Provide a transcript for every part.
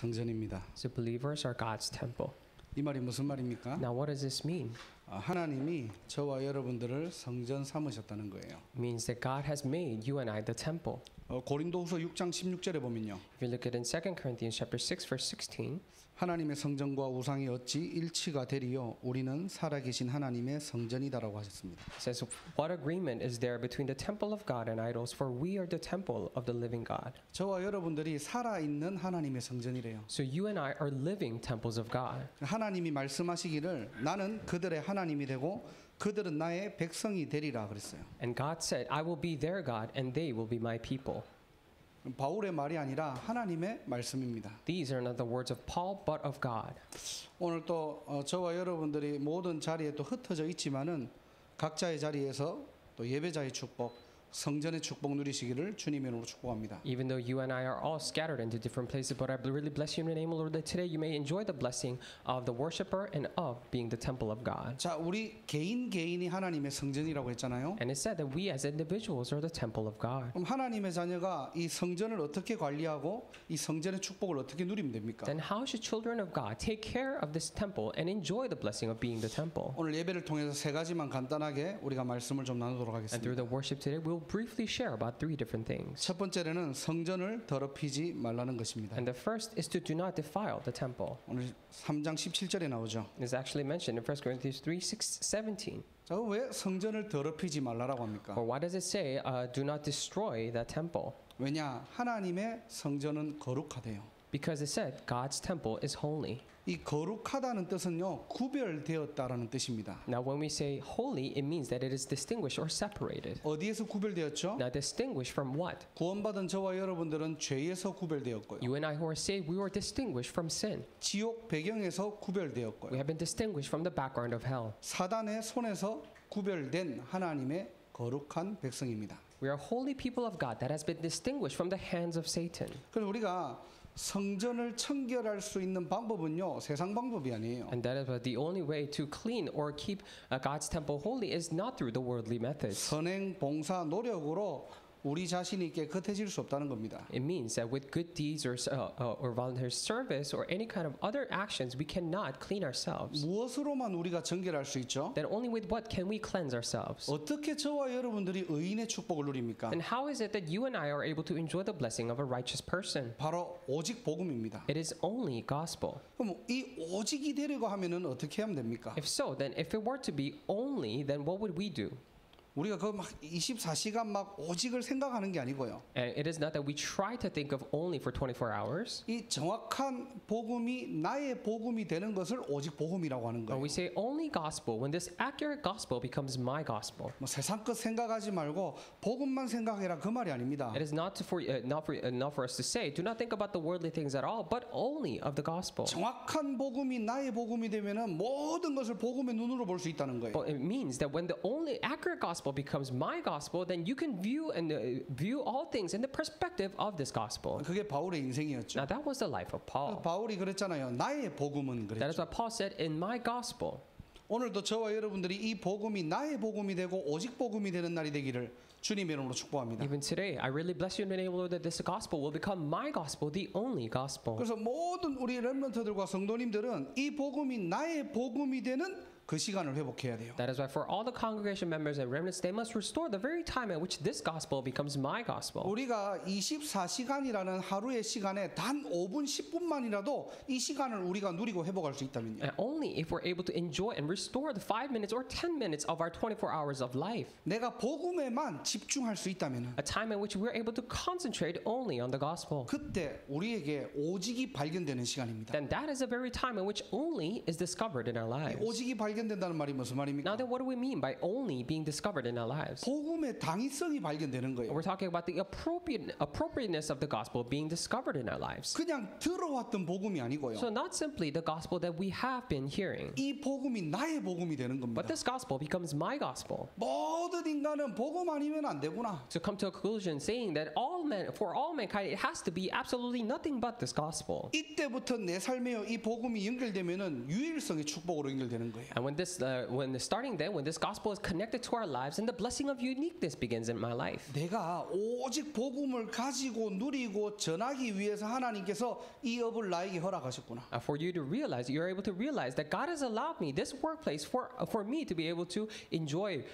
성전입니다. So believers are God's temple. 이 말이 무슨 말입니까? Now what does this mean? 하나님이 저와 여러분들을 성전 삼으셨다는 거예요. It means that God has made you and I the temple. 고린도후서 6장 16절에 보면요. If you look at in 2 Corinthians chapter 6 verse 16, 하나님의 성전과 우상이 어찌 일치가 되리요? 우리는 살아계신 하나님의 성전이다라고 하셨습니다. it says, what agreement is there between the temple of God and idols? For we are the temple of the living God. 저와 여러분들이 살아있는 하나님의 성전이래요. So you and I are living temples of God. 하나님이 말씀하시기를 나는 그들의 하나님이 되고 그들은 나의 백성이 되리라 그랬어요. And God said, I will be their God and they will be my people. 바울의 말이 아니라 하나님의 말씀입니다. These are not the words of Paul but of God. 오늘 또 저와 여러분들이 모든 자리에 또 흩어져 있지만은 각자의 자리에서 또 예배자의 축복, 성전의 축복 누리시기를 주님의 이름으로 축복합니다. Even though you and I are all scattered into different places, but I really bless you in the name of the Lord that today you may enjoy the blessing of the worshiper and of being the temple of God. 자, 우리 개인이 하나님의 성전이라고 했잖아요. And it said that we as individuals are the temple of God. 그럼 하나님의 자녀가 이 성전을 어떻게 관리하고 이 성전의 축복을 어떻게 누리면 됩니까? Then how should children of God take care of this temple and enjoy the blessing of being the temple? 오늘 예배를 통해서 세 가지만 간단하게 우리가 말씀을 좀 나누도록 And through the 하겠습니다. worship today, we'll briefly share about three different things. 첫 번째는 성전을 더럽히지 말라는 것입니다. And the first is to do not defile the temple. 오늘 3장 17절에 나오죠. It's actually mentioned in 1 Corinthians 3:17. 자, 왜 성전을 더럽히지 말라라고 합니까? Or why does it say, do not destroy the temple? 왜냐? 하나님의 성전은 거룩하대요. Because it said God's temple is holy. 이 거룩하다는 뜻은요, 구별되었다라는 뜻입니다. Now when we say holy, it means that it is distinguished or separated. 어디에서 구별되었죠? Now distinguished from what? 구원받은 저와 여러분들은 죄에서 구별되었고요. You and I who are saved, we were distinguished from sin. 지옥 배경에서 We 구별되었고요. have been distinguished from the background of hell. 사단의 손에서 구별된 하나님의 거룩한 백성입니다. We are holy people of God that has been distinguished from the hands of Satan. 그래서 우리가 성전을 청결할 수 있는 방법은요, 세상 방법이 아니에요. And that is why the only way to clean or keep God's temple holy is not through the worldly methods. 선행, 봉사, 노력으로 우리 자신이 깨끗해질 수 없다는 겁니다. It means that with good deeds or volunteer service or any kind of other actions, we cannot clean ourselves. 무엇으로만 우리가 정결할 수 있죠? Then only with what can we cleanse ourselves? 어떻게 저와 여러분들이 의인의 축복을 누립니까? And how is it that you and I are able to enjoy the blessing of a righteous person? 바로 오직 복음입니다. It is only gospel. 그럼 이 오직이 되려고 하면은 어떻게 하면 됩니까? If so, then if it were to be only, then what would we do? 우리가 그 막 24시간 막 오직을 생각하는 게 아니고요. And it is not that we try to think of only for 24 hours. 이 정확한 복음이 나의 복음이 되는 것을 오직 복음이라고 하는 But 거예요. we say only gospel when this accurate gospel becomes my gospel. 뭐 세상 것 생각하지 말고 복음만 생각해라 그 말이 아닙니다. It is not for us to say, do not think about the worldly things at all, but only of the gospel. 정확한 복음이 나의 복음이 되면은 모든 것을 복음의 눈으로 볼 수 있다는 거예요. But it means that when the only accurate gospel becomes my gospel, then you can view all things in the perspective of this gospel. 그게 바울의 인생이었죠. Now that was the life of Paul. 바울이 그랬잖아요. 나의 복음은 That is 그랬죠. what Paul said in my gospel. 오늘도 저와 여러분들이 이 복음이 나의 복음이 되고 오직 복음이 되는 날이 되기를 주님의 이름으로 축복합니다. Even today, I really bless you in the name of the Lord that this gospel will become my gospel, the only gospel. 그래서 모든 우리 렘넌트들과 성도님들은 이 복음이 나의 복음이 되는 그 시간을 회복해야 돼요. That is why for all the congregation members and remnants, they must restore the very time at which this gospel becomes my gospel. 우리가 24시간이라는 하루의 시간에 단 5분, 10분만이라도 이 시간을 우리가 누리고 회복할 수 있다면요. And only if we're able to enjoy and restore the 5 minutes or 10 minutes of our 24 hours of life. 내가 복음에만 집중할 수 있다면 A time in which we're able to concentrate only on the gospel. 그때 우리에게 오직이 발견되는 시간입니다. Then that is the very time in which only is discovered in our lives. 오직이 발견된다는 말이 무슨 말입니까? Now then, what do we mean by only being discovered in our lives? 복음의 당위성이 발견되는 거예요. We're talking about the appropriateness of the gospel being discovered in our lives. 그냥 들어왔던 복음이 아니고요. So not simply the gospel that we have been hearing, 이 복음이 나의 복음이 되는 겁니다. but this gospel becomes my gospel. 모든 인간은 복음 아니면 안 되구나. To come to a conclusion saying that for all mankind, it has to be absolutely nothing but this gospel. 이때부터 내 삶에 이 복음이 연결되면은 유일성의 축복으로 연결되는 거예요. And And when this gospel is connected to our lives, and the blessing of uniqueness begins in my life. 내가 오직 복음을 가지고 누리고 전하기 위해서 하나님께서 이 업을 나에게 허락하셨구나. For you to realize, you're able to realize that God has allowed me this workplace for me to be able to enjoy,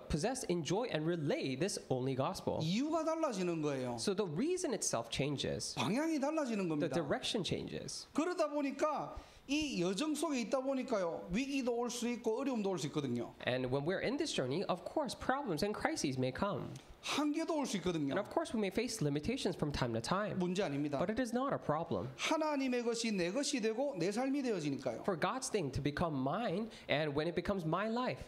possess, enjoy, and relay this only gospel. 이유가 달라지는 거예요. So the reason itself changes. 방향이 달라지는 The 겁니다. direction changes. 그러다 보니까 이 여정 속에 있다 보니까요. 위기도 올 수 있고 어려움도 올 수 있거든요. And when we're in this journey, of course, problems and crises may come. 한계도 올 수 있거든요. And of course, we may face limitations from time to time. 문제 아닙니다. But it is not a problem. 하나님의 것이 내 것이 되고 내 삶이 되어지니까요. For God's thing to become mine, and when it becomes my life,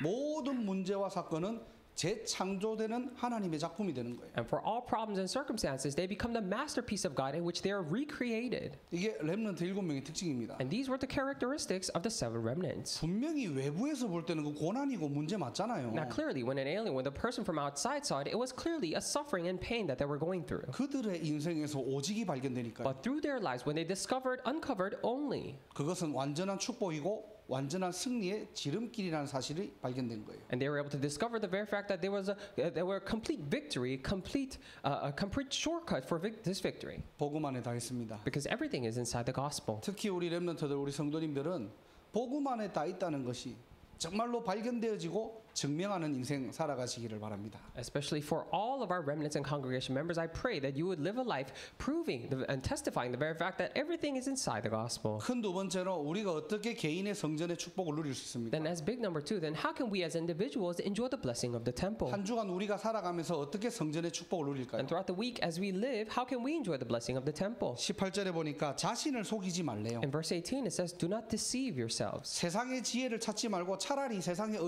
모든 문제와 사건은 재창조되는 하나님의 작품이 되는 거예요. and for all problems and circumstances, they become the masterpiece of God in which they are recreated. 이게 렘넌트 7명의 특징입니다. And these were the characteristics of the seven remnants. 분명히 외부에서 볼 때는 그 고난이고 문제 맞잖아요. Now, clearly, when the person from outside saw it was clearly a suffering and pain that they were going through. 그들의 인생에서 오직이 발견되니까요. But through their lives, when they uncovered only, 그것은 완전한 축복이고 완전한 승리의 지름길이라는 사실이 발견된 거예요. and they were able to discover the very fact that there were complete victory, a complete shortcut for this victory, 복음 안에 다 있습니다. because everything is inside the gospel. 특히 우리 렘넌트들, 우리 성도님들은 복음 안에 다 있다는 것이 정말로 발견되어지고 증명하는 인생 살아가시기를 바랍니다. Especially for all of our remnants and congregation members, I pray that you would live a life proving and testifying the very fact that everything is inside the gospel. 큰 두 번째로 우리가 어떻게 개인의 성전의 축복을 누릴 수 있습니까? Then as big number two, then how can we as individuals enjoy the blessing of the temple? 한 주간 우리가 살아가면서 어떻게 성전의 축복을 누릴까요? And throughout the week as we live, how can we enjoy the blessing of the temple? 18절에 보니까 자신을 속이지 말래요. In verse 18 it says, do not deceive yourselves. 세상의 지혜를 찾지 말고 차라리 세상의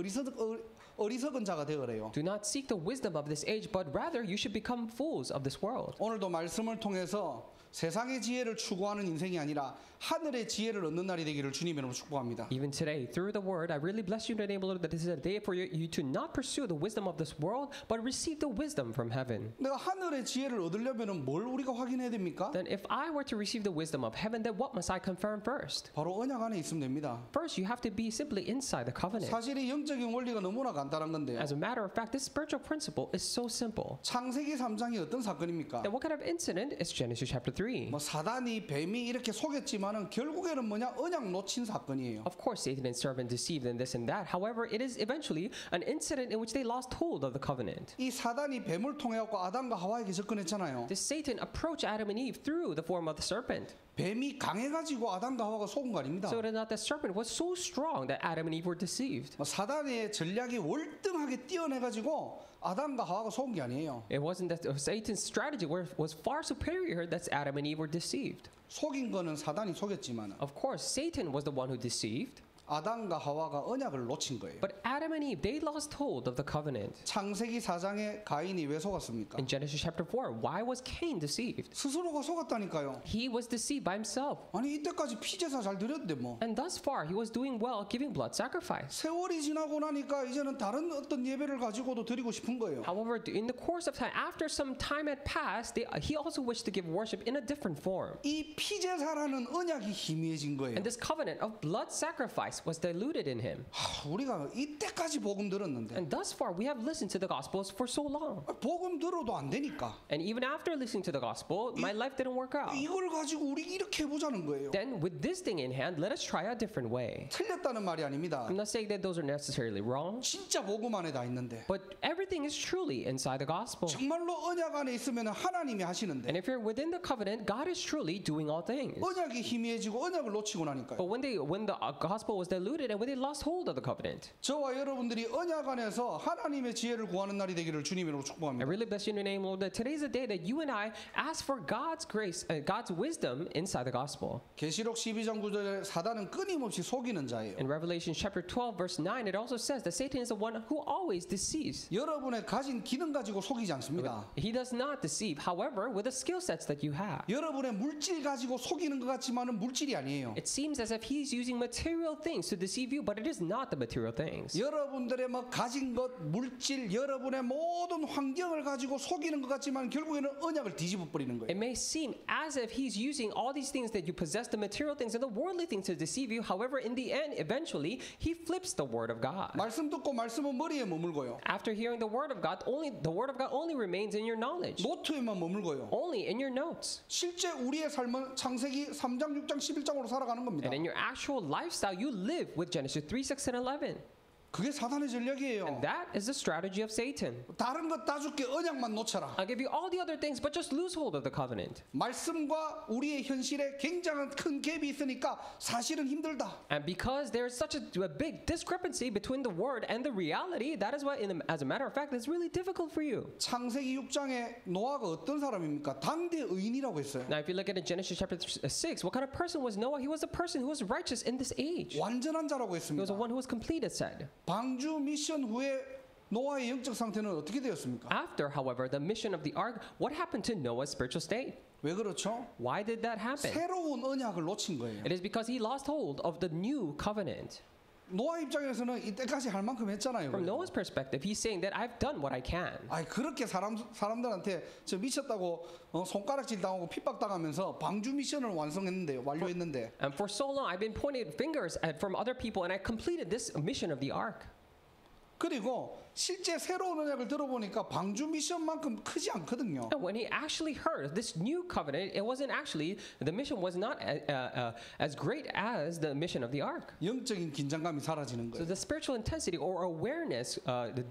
어리석은 자가 되어래요. Do not seek the wisdom of this age, but rather you should become fools of this world. 오늘도 말씀을 통해서 세상의 지혜를 추구하는 인생이 아니라 하늘의 지혜를 얻는 날이 되기를 주님의 이름으로 축복합니다. Even today, through the word, I really bless you in the name of the Lord that this is a day for you to not pursue the wisdom of this world, but receive the wisdom from heaven. 내가 하늘의 지혜를 얻으려면 뭘 우리가 확인해야 됩니까? Then if I were to receive the wisdom of heaven, then what must I confirm first? 바로 언약 안에 있으면 됩니다. First, you have to be simply inside the covenant. 사실 이 영적인 원리가 너무나 간단한 건데요. As a matter of fact, this spiritual principle is so simple. 창세기 3장이 어떤 사건입니까? Then what kind of incident is Genesis chapter 3? 뭐 사단이 뱀이 이렇게 속였지만은 결국에는 뭐냐 언약 놓친 사건이에요. Of course, Satan and serpent deceived and this and that. However, it is eventually an incident in which they lost hold of the covenant. 이 사단이 뱀을 통해 갖고 아담과 하와에게 접근했잖아요. This Satan approached Adam and Eve through the form of the serpent. 뱀이 강해가지고 아담과 하와가 속은 거 아닙니다. So it is not that serpent was so strong that Adam and Eve were deceived. 사단의 전략이 월등하게 뛰어내가지고 아담과 하와가 속은 게 아니에요. It wasn't that Satan's strategy was far superior that Adam and Eve were deceived. 속인 거는 사단이 속였지만 Of course, Satan was the one who deceived. 아담과 하와가 언약을 놓친 거예요. But Adam and Eve, they lost hold of the covenant. 창세기 4장에 가인이 왜 속았습니까? In Genesis chapter 4, why was Cain deceived? 스스로가 속았다니까요. He was deceived by himself. 아니 이때까지 피제사 잘 드렸는데 뭐. And thus far, he was doing well, giving blood sacrifice. 세월이 지나고 나니까 이제는 다른 어떤 예배를 가지고도 드리고 싶은 거예요. However, in the course of time, after some time had passed, he also wished to give worship in a different form. 이 피제사라는 언약이 희미해진 거예요. And this covenant of blood sacrifice was diluted in him. 우리가 이때까지 복음 들었는데 And thus far, we have listened to the Gospels for so long. 복음 들어도 안 되니까 And even after listening to the Gospel, my life didn't work out. 이걸 가지고 우리 이렇게 해보자는 거예요. Then, with this thing in hand, let us try a different way. 틀렸다는 말이 아닙니다. I'm not saying that those are necessarily wrong, 진짜 복음 안에 다 있는데 but everything is truly inside the Gospel. 정말로 언약 안에 있으면 하나님이 하시는데 And if you're within the covenant, God is truly doing all things. 언약이 희미해지고 언약을 놓치고 나니까요. But when the gospel was diluted and when they lost hold of the covenant, 저와 여러분들이 언약 안에서 하나님의 지혜를 구하는 날이 되기를 주님으로 I 축복합니다. really bless you in your name, Lord, that today's a day that you and I ask for God's grace, God's wisdom inside the gospel. 계시록 12장 9절에 사단은 끊임없이 속이는 자예요. In Revelation chapter 12, verse 9, it also says that Satan is the one who always deceives. 여러분의 가진 기능 가지고 속이지 않습니다. He does not deceive, however, with the skill sets that you have. 여러분의 물질 가지고 속이는 것 같지만은 물질이 아니에요. It seems as if he's using material things things to deceive you, but it is not the material things. 여러분들의 뭐 가진 것, 물질, 여러분의 모든 환경을 가지고 속이는 것 같지만 결국에는 언약을 뒤집어 버리는 거예요. It may seem as if he's using all these things that you possess, the material things and the worldly things to deceive you. However, in the end, eventually, he flips the word of God. 말씀 듣고 말씀은 머리에 머물고요. After hearing the word of God only remains in your knowledge, 노트에만 머물고요. only in your notes. 실제 우리의 삶은 창세기 3장, 6장, 11장으로 살아가는 겁니다. And in your actual lifestyle, you live with Genesis 3, 6, and 11. 그게 사단의 전략이에요. And that is the strategy of Satan. 다른 것 다 줄게 언약만 놓쳐라. I'll give you all the other things, but just lose hold of the covenant. 말씀과 우리의 현실에 굉장한 큰 갭이 있으니까 사실은 힘들다. And because there's such a big discrepancy between the word and the reality, that is why, as a matter of fact, it's really difficult for you. 창세기 6장에 노아가 어떤 사람입니까? 당대 의인이라고 했어요. Now, if you look at Genesis chapter 6, what kind of person was Noah? He was a person who was righteous in this age. 완전한 자라고 He was 했습니다. the one who was complete, it said. 방주 미션 후에 노아의 영적 상태는 어떻게 되었습니까? After, however, the mission of the ark, what happened to Noah's spiritual state? 왜 그렇죠? Why did that happen? 새로운 언약을 놓친 거예요. It is because he lost hold of the new covenant. 노아 입장에서는 이때까지 할 만큼 했잖아요. From 그래도. Noah's perspective, he's saying that I've done what I can. 아이 그렇게 사람들한테 저 미쳤다고 손가락질 당하고 핍박 당하면서 방주 미션을 완성했는데요. 완료했는데 And for so long, I've been pointing fingers from other people, and I completed this mission of the ark. 그리고 실제 새로운 언약을 들어보니까 방주 미션만큼 크지 않거든요. And when he actually heard this new covenant, it wasn't actually, the mission was not as great as the mission of the ark. 영적인 긴장감이 사라지는 So 거예요. the spiritual intensity or awareness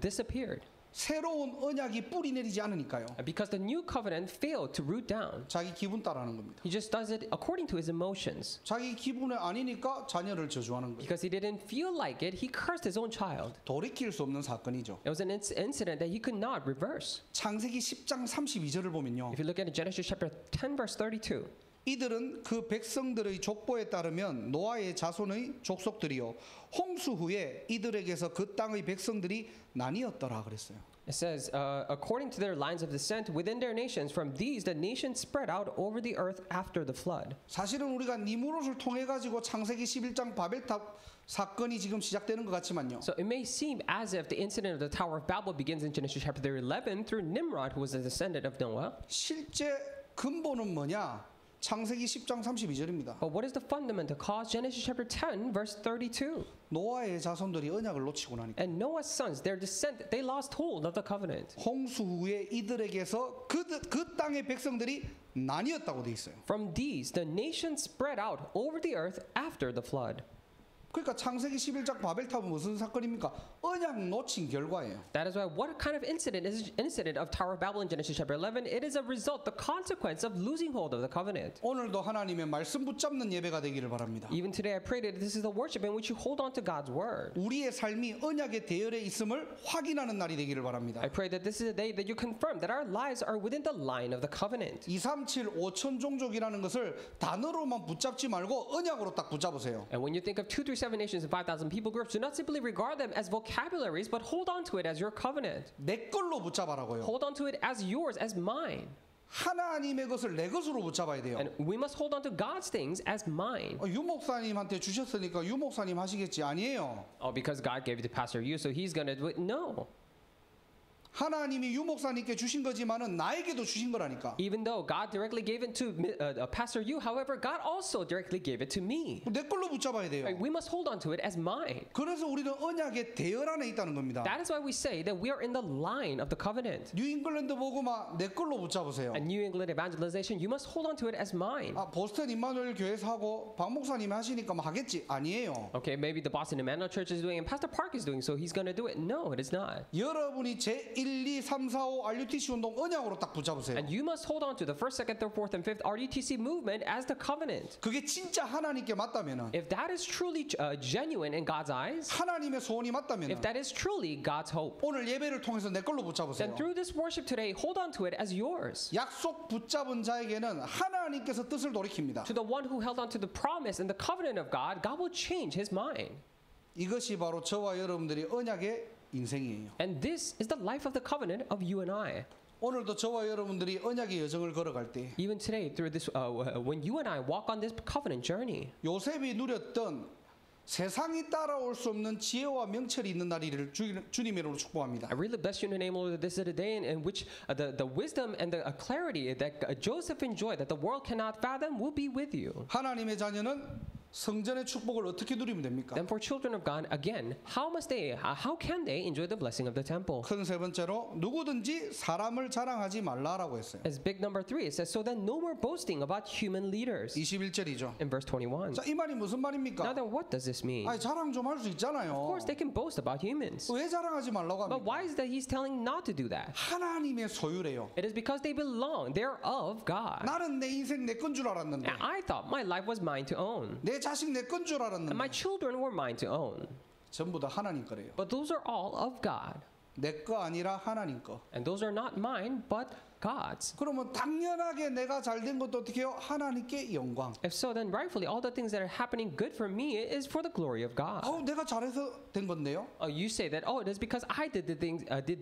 disappeared. 새로운 언약이 뿌리 내리지 않으니까요. Because the new covenant failed to root down. 자기 기분 따라하는 겁니다. He just does it according to his emotions. 자기 기분에 아니니까 자녀를 저주하는 거예요. Because he didn't feel like it, he cursed his own child. 돌이킬 수 없는 사건이죠. It was an incident that he could not reverse. 창세기 10장 32절을 보면요. If you look at Genesis chapter 10, verse 32. 이들은 그 백성들의 족보에 따르면 노아의 자손의 족속들이요 홍수 후에 이들에게서 그 땅의 백성들이 나뉘었더라 그랬어요. It says, according to their lines of descent within their nations, from these the nations spread out over the earth after the flood. 사실은 우리가 니무롯을 통해 가지고 창세기 11장 바벨탑 사건이 지금 시작되는 것 같지만요. So it may seem as if the incident of the Tower of Babel begins in Genesis chapter 11 through Nimrod, who was a descendant of Noah. 실제 근본은 뭐냐? 창세기 10장 32절입니다. But what is the fundamental cause? Genesis chapter 10, verse 32. 노아의 자손들이 언약을 놓치고 나니까 And Noah's sons, their descent, they lost hold of the covenant. 홍수 후에 이들에게서 그 땅의 백성들이 나뉘었다고 돼 있어요. From these, the nations spread out over the earth after the flood. 그러니까 창세기 11장 바벨탑은 무슨 사건입니까? 언약 놓친 결과예요. That is why what kind of incident is incident of Tower of Babel in Genesis chapter 11? It is a result, the consequence of losing hold of the covenant. 오늘도 하나님의 말씀 붙잡는 예배가 되기를 바랍니다. Even today I pray that this is the worship in which you hold on to God's word. 우리의 삶이 언약의 대열에 있음을 확인하는 날이 되기를 바랍니다. I pray that this is the day that you confirm that our lives are within the line of the covenant. 237 5천 종족이라는 것을 단어로만 붙잡지 말고 언약으로 딱 붙잡으세요. And when you think of 2 through 7 nations and 5,000 people groups, do not simply regard them as vocabularies, but hold on to it as your covenant. 내 걸로 붙잡아라고요. Hold on to it as yours, as mine. 하나님의 것을 내 것으로 붙잡아야 돼요. And we must hold on to God's things as mine. 유 목사님한테 주셨으니까 유 목사님 하시겠지. 아니에요. Oh, because God gave it to Pastor Yu, so he's going to do it? No. 하나님이 유 목사님께 주신 거지만은 나에게도 주신 거라니까. Even though God directly gave it to Pastor Yu, however, God also directly gave it to me. 내 걸로 붙잡아야 돼요. Right? We must hold on to it as mine. 그래서 우리는 언약의 대열 안에 있다는 겁니다. That is why we say that we are in the line of the covenant. 뉴 잉글랜드 복음화 내 걸로 붙잡으세요. And New England evangelization, you must hold on to it as mine. 아, 보스턴 임마누엘 교회에서 하고 박 목사님이 하시니까 뭐 하겠지. 아니에요. Okay, maybe the Boston Emmanuel Church is doing it and Pastor Park is doing, so he's going to do it. No, it is not. 여러분이 제1, 2, 3, 4, 5 RUTC 운동 언약으로 딱 붙잡으세요. And you must hold on to the first, second, third, fourth, and fifth RUTC movement as the covenant. 그게 진짜 하나님께 맞다면은 If that is truly genuine in God's eyes, 하나님의 소원이 if 맞다면은 that is truly God's hope, 오늘 예배를 통해서 내 걸로 붙잡으세요. then through this worship today, hold on to it as yours. 약속 붙잡은 자에게는 하나님께서 뜻을 돌이킵니다. To the one who held on to the promise and the covenant of God, God will change his mind. 이것이 바로 저와 여러분들이 언약의 인생이에요. And this is the life of the covenant of you and I. 오늘도 저와 여러분들이 언약의 여정을 걸어갈 때 Even today, through this, when you and I walk on this covenant journey, 요셉이 누렸던 세상이 따라올 수 없는 지혜와 명철이 있는 날이를 주님의 이름으로 축복합니다. I really bless you in the name of the Lord. This is the day in which the wisdom and the clarity that Joseph enjoyed, that the world cannot fathom, will be with you. 하나님의 자녀는 성전의 축복을 어떻게 누리면 됩니까? Then for children of God, again, how can they enjoy the blessing of the temple? 큰 세 번째로 누구든지 사람을 자랑하지 말라라고 했어요. As big number 3, it says, so then no more boasting about human leaders. 21절이죠. In verse 21. 자, 이 말이 무슨 Now 말입니까? then, what does this mean? 아니, 자랑 좀 할 수 Of 있잖아요. course, they can boast about humans. 왜 자랑하지 말라고 But 합니까? why is that he's telling not to do that? 하나님의 소유래요. It is because they belong. They're of God. 나는 내 인생 내 건 줄 알았는데, And I thought my life was mine to own. 내 자식 내 건 줄 And my 알았는데 children were mine to own. 전부 다 하나님 거래요. But those are all of God. 내 거 아니라 하나님 거. And those are not mine, but God's. 그러면 당연하게 내가 잘 된 것도 어떻게 해요? 하나님께 영광. If so, then rightfully all the things that are happening good for me is for the glory of God. 내가 잘해서 된 건데요. You say that, it is because I did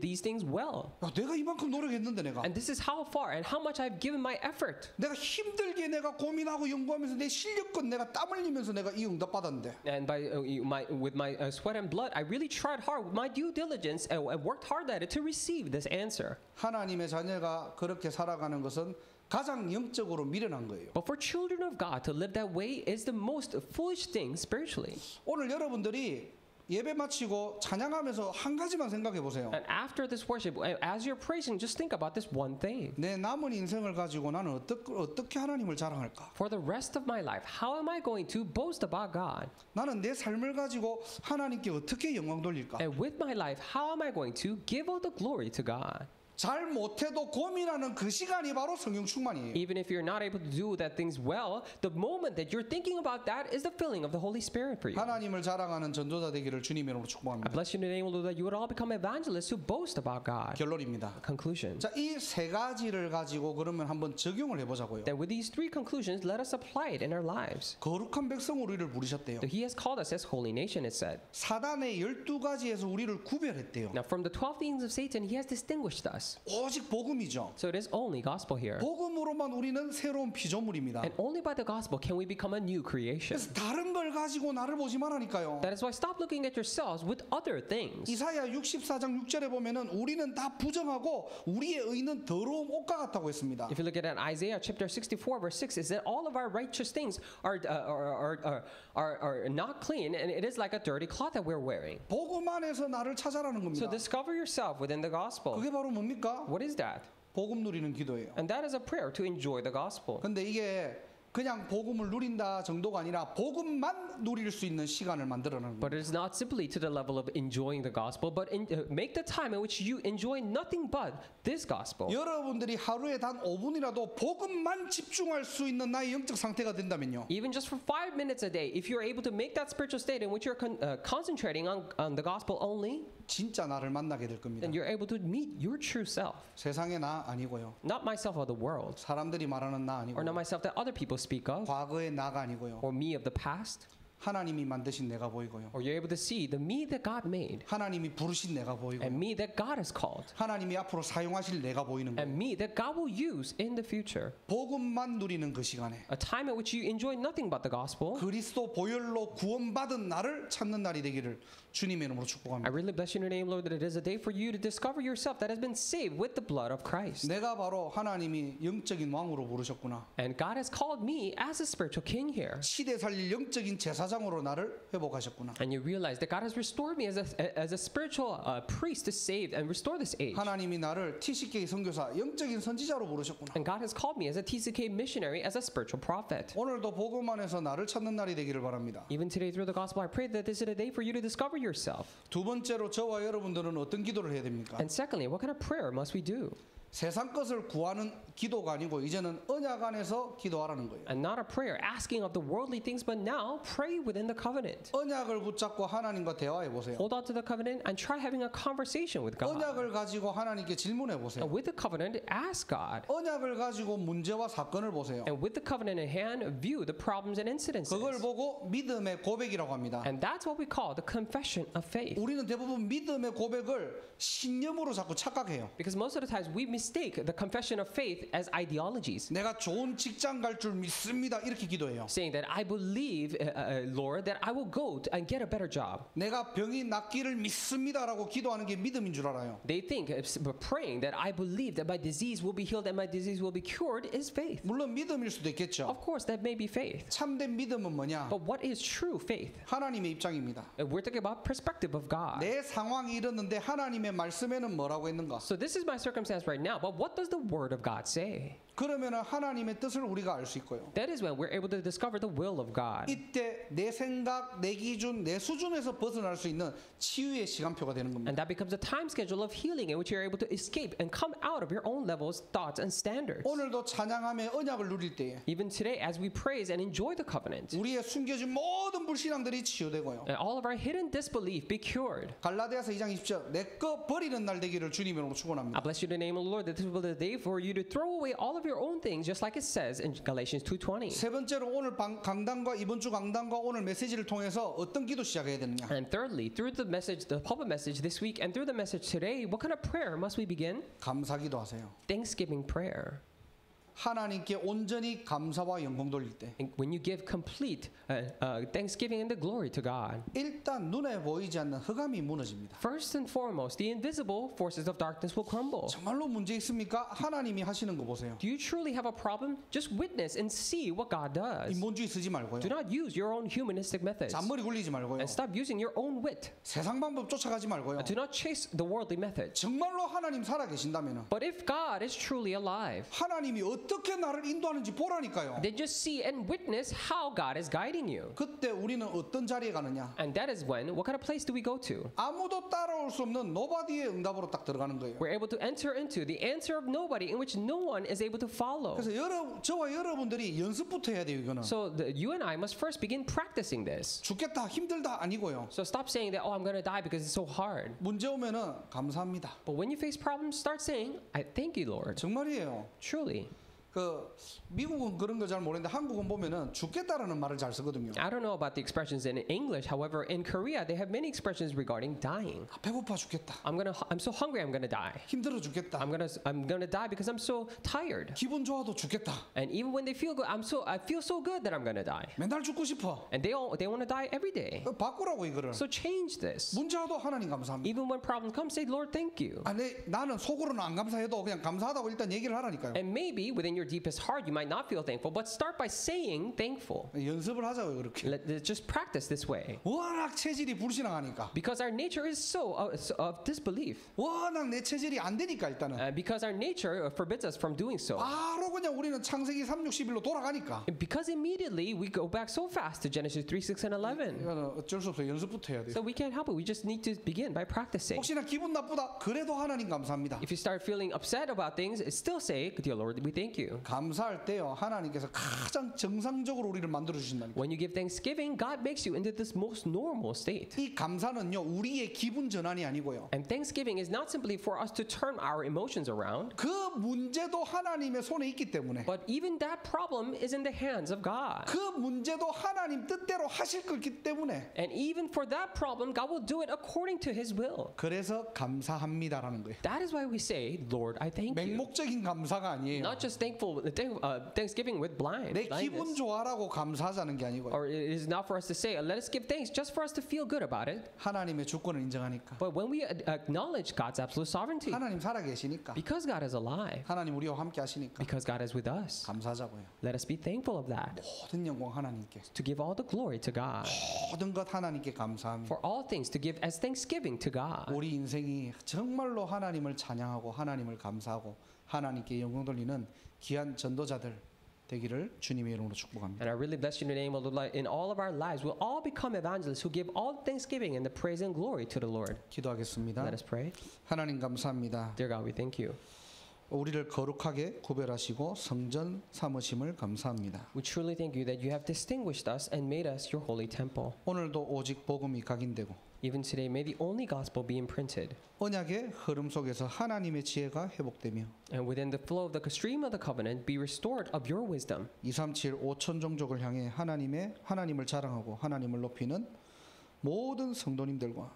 these things well. 야, 내가 이만큼 노력했는데 내가. And this is how far and how much I've given my effort. 내가 힘들게 내가 고민하고 연구하면서 내 실력껏 내가 땀 흘리면서 내가 이 응답 받았는데. And with my sweat and blood, I really tried hard with my due diligence and worked hard at it to receive this answer. 하나님의 자녀가 그렇게 살아가는 것은 가장 영적으로 미련한 거예요. But for children of God to live that way is the most foolish thing spiritually. 오늘 여러분들이 예배 마치고 찬양하면서 한 가지만 생각해 보세요. And after this worship, as you're praising, just think about this one thing. 내 남은 인생을 가지고 나는 어떻게 하나님을 자랑할까? For the rest of my life, how am I going to boast about God? 나는 내 삶을 가지고 하나님께 어떻게 영광 돌릴까? And with my life, how am I going to give all the glory to God? 잘 못해도 고민하는 그 시간이 바로 성령 충만이에요. Even if you're not able to do that things well, the moment that you're thinking about that is the filling of the Holy Spirit for you. 하나님을 자랑하는 전도자 되기를 주님의 이름으로 I 축복합니다. bless you in the name of the Lord that you would all become evangelists who boast about God. 결론입니다. Conclusion. 자, 이 세 가지를 가지고 그러면 한번 적용을 해보자고요. Then with these three conclusions, let us apply it in our lives. 거룩한 백성으로 우리를 부르셨대요. So he has called us as holy nation, it said. 사단의 12가지에서 우리를 구별했대요. Now from the 12 things of Satan, he has distinguished us. 오직 복음이죠. So it is only gospel here. 복음으로만 우리는 새로운 피조물입니다. And only by the gospel can we become a new creation. 그래서 다른 걸 가지고 나를 보지 말라니까요. That is why stop looking at yourselves with other things. 이사야 64장 6절에 보면은 우리는 다 부정하고 우리의 의는 더러운 옷과 같다고 했습니다. If you look at Isaiah chapter 64 verse 6, is that all of our righteous things are not clean, and it is like a dirty cloth that we're wearing. 복음 안에서 나를 찾아라는 So 겁니다. discover yourself within the gospel. 그게 바로 뭡니까? What is that? 복음 누리는 기도예요. And that is a prayer to enjoy the gospel. 근데 이게 그냥 복음을 누린다 정도가 아니라 복음만 누릴 수 있는 시간을 만들어내는 But 거예요. it is not simply to the level of enjoying the gospel, but make the time in which you enjoy nothing but this gospel. 여러분들이 하루에 단 5분이라도 복음만 집중할 수 있는 나의 영적 상태가 된다면요. Even just for 5 minutes a day, if you're able to make that spiritual state in which you're concentrating on the gospel only, 진짜 나를 만나게 될 겁니다. then you're able to meet your true self. 세상의 나 아니고요. Not myself of the world, 사람들이 말하는 나 or not 아니고요. myself that other people speak of, 과거의 나가 아니고요. or me of the past, 하나님이 만드신 내가 보이고요. or you're able to see the me that God made, 하나님이 부르신 내가 보이고요. and me that God has called, 하나님이 앞으로 사용하실 내가 보이는 거예요. and me that God will use in the future. 복음만 누리는 그 시간에 A time in which you enjoy nothing but the gospel. 그리스도 보혈로 구원받은 나를 찾는 날이 되기를 주님의 이름으로 I 축복합니다. really bless you in your name, Lord, that it is a day for you to discover yourself that has been saved with the blood of Christ. 내가 바로 하나님이 영적인 왕으로 부르셨구나. And God has called me as a spiritual king here. 시대 살릴 영적인 제사장으로 나를 회복하셨구나. And you realize that God has restored me as a spiritual priest to save and restore this age. 하나님이 나를 TCK 선교사 영적인 선지자로 부르셨구나. And God has called me as a TCK missionary, as a spiritual prophet. 오늘도 복음 안에서 나를 찾는 날이 되기를 바랍니다. Even today through the gospel, I pray that this is a day for you to discover yourself. 두 번째로 저와 여러분들은 어떤 기도를 해야 됩니까? And secondly, what kind of prayer must we do? 세상 것을 구하는 기도가 아니고 이제는 언약 안에서 기도하라는 거예요. And not a prayer asking of the worldly things, but now pray within the covenant. 언약을 붙잡고 하나님과 대화해 보세요. Hold on to the covenant and try having a conversation with God. 언약을 가지고 하나님께 질문해 보세요. And with the covenant, ask God. 언약을 가지고 문제와 사건을 보세요. And with the covenant in hand, view the problems and incidences. 그걸 보고 믿음의 고백이라고 합니다. And that's what we call the confession of faith. 우리는 대부분 믿음의 고백을 신념으로 자꾸 착각해요. Because most of the times we mistake the confession of faith as ideologies, 내가 좋은 직장 갈 줄 믿습니다. 이렇게 기도해요. saying that I believe, Lord, that I will go and get a better job. 내가 병이 낫기를 믿습니다라고 기도하는 게 믿음인 줄 알아요. They think praying that I believe that my disease will be healed and my disease will be cured is faith. 물론 믿음일 수도 있겠죠. Of course, that may be faith. 참된 믿음은 뭐냐? But what is true faith? 하나님의 입장입니다. We're talking about perspective of God. 내 상황이 이렇는데 하나님의 말씀에는 뭐라고 했는가? So this is my circumstance right now, but what does the word of God say? 그러면은 하나님의 뜻을 우리가 알 수 있고요. That is when we're able to discover the will of God. 이때 내 생각, 내 기준, 내 수준에서 벗어날 수 있는 치유의 시간표가 되는 겁니다. And that becomes a time schedule of healing in which you're able to escape and come out of your own levels, thoughts, and standards. 오늘도 찬양하며 언약을 누릴 때에 Even today, as we praise and enjoy the covenant, 우리의 숨겨진 모든 불신앙들이 치유되고요. and all of our hidden disbelief be cured. 갈라디아서 2장 20절 내 거 버리는 날 되기를 주님으로 I 축원합니다. bless you in the name of the Lord that this will be the day for you to throw away all of your own things, just like it says in Galatians 2:20. 세 번째로 오늘 강단과 이번 주 강단과 오늘 메시지를 통해서 어떤 기도 시작해야 되느냐? And thirdly, through the message, the pulpit message this week, and through the message today, what kind of prayer must we begin? 감사기도 하세요. Thanksgiving prayer. 하나님께 온전히 감사와 영광 돌릴 때 And when you give complete thanksgiving and the glory to God, 일단 눈에 보이지 않는 흑암이 무너집니다. first and foremost, the invisible forces of darkness will crumble. 정말로 문제 있습니까? 하나님이 하시는 거 보세요. Do you truly have a problem? Just witness and see what God does. 인본주의 쓰지 말고요. Do not use your own humanistic methods. 잔머리 굴리지 말고요. And stop using your own wit. 세상 방법 쫓아가지 말고요. Do not chase the worldly methods. 정말로 하나님 살아 계신다면 But if God is truly alive, 하나님이 어떻게 나를 인도하는지 보라니까요. then just see and witness how God is guiding you. 그때 우리는 어떤 자리에 가느냐? And that is when, what kind of place do we go to? 아무도 따라올 수 없는 노바디의 응답으로 딱 들어가는 거예요. We're able to enter into the answer of nobody in which no one is able to follow. 그래서 저와 여러분들이 연습부터 해야 돼요, 이거는. So you and I must first begin practicing this. 죽겠다, 힘들다 아니고요. So stop saying that, oh, I'm going to die because it's so hard. 문제 오면은 감사합니다. But when you face problems, start saying, I thank you, Lord. 정말이에요. Truly. 그 미국은 그런 거 잘 모르는데 한국은 보면은 죽겠다라는 말을 잘 쓰거든요. I don't know about the expressions in English. However, in Korea, they have many expressions regarding dying. 배고파 죽겠다. I'm so hungry, I'm gonna die. 힘들어 죽겠다. I'm gonna die because I'm so tired. 기분 좋아도 죽겠다. And even when they feel good, I feel so good that I'm gonna die. 맨날 죽고 싶어. And they want to die every day. 바꾸라고 이거를. So change this. 문제 와도 하나님 감사합니다. Even when problems come, say, Lord, thank you. 나는 속으로는 안 감사해도 그냥 감사하다고 일단 얘기를 하라니까요. And maybe within your deepest heart, you might not feel thankful, but start by saying thankful. 연습을 하자고요, 그렇게. Let's just practice this way. 워낙 체질이 불신앙하니까. Because our nature is so of disbelief. 워낙 내 체질이 안 되니까 일단은. Because our nature forbids us from doing so. 바로 그냥 우리는 창세기 3, 6, 11로 돌아가니까. Because immediately we go back so fast to Genesis 3, 6, and 11. 이거는 어쩔 수 없어요. 연습부터 해야 돼요. So we can't help it. We just need to begin by practicing. 혹시나 기분 나쁘다. 그래도 하나님 감사합니다. If you start feeling upset about things, still say, Dear Lord, we thank you. 감사할 때요. 하나님께서 가장 정상적으로 우리를 만들어 주신다니까. When you give thanksgiving, God makes you into this most normal state. 이 감사는요. 우리의 기분 전환이 아니고요. And thanksgiving is not simply for us to turn our emotions around, 그 문제도 하나님의 손에 있기 때문에 but even that problem is in the hands of God. 그 문제도 하나님 뜻대로 하실 거기 때문에 And even for that problem, God will do it according to His will. 그래서 감사합니다라는 거예요. That is why we say, Lord, I thank you. 맹목적인 감사가 아니에요. Not just thanksgiving with 내 기분 blindness. 좋아라고 감사하자는 게 아니고요. Or it is not for us to say, let us give thanks just for us to feel good about it. 하나님의 주권을 인정하니까. But when we acknowledge God's absolute sovereignty, 하나님 살아 계시니까. because God is alive, 하나님 우리와 함께 하시니까. because God is with us, 감사하자고요. let us be thankful of that. 모든 영광 하나님께. To give all the glory to God. 모든 것 하나님께 감사합니다. For all things to give as thanksgiving to God. 우리 인생이 정말로 하나님을 찬양하고 하나님을 감사하고 하나님께 영광 돌리는 귀한 전도자들 되기를 주님의 이름으로 축복합니다. And I really bless you in the name of the Lord. In all of our lives, we'll all become evangelists who give all thanksgiving and the praise and glory to the Lord. 기도하겠습니다. Let us pray. 하나님 감사합니다. Dear God, we thank you. 우리를 거룩하게 구별하시고 성전 삼으심을 감사합니다. We truly thank you that you have distinguished us and made us your holy temple. 오늘도 오직 복음이 각인되고 Even today, may the only gospel be imprinted. 언약의 흐름 속에서 하나님의 지혜가 회복되며 And within the flow of the stream of the covenant, be restored of your wisdom. 237 5천 종족을 향해 하나님을 자랑하고 하나님을 높이는 모든 성도님들과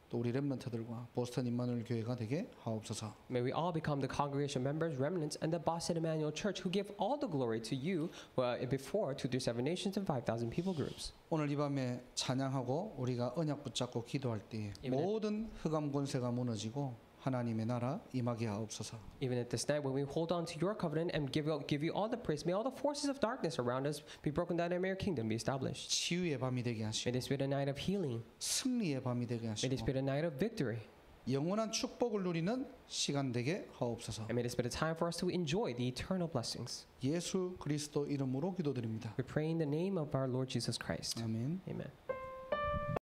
또 우리 렘넌트들과 보스턴 임마누엘 교회가 되게 하옵소서. May we all become the congregation members, remnants, and the Boston Emmanuel Church who give all the glory to you before 237 nations and 5,000 people groups. 오늘 이 밤에 찬양하고 우리가 언약 붙잡고 기도할 때 Amen. 모든 흑암 권세가 무너지고 하나님의 나라 임하게 하옵소서. Even at this night, when we hold on to your covenant and give you all the praise, may all the forces of darkness around us be broken down and may your kingdom be established. 치유의 밤이 되게 하시고 May this be the night of healing. 승리의 밤이 되게 May this 하시고 be the night of victory. 영원한 축복을 누리는 시간 되게 하옵소서. And may this be the time for us to enjoy the eternal blessings. 예수 그리스도 이름으로 기도드립니다. We pray in the name of our Lord Jesus Christ. 아멘. Amen.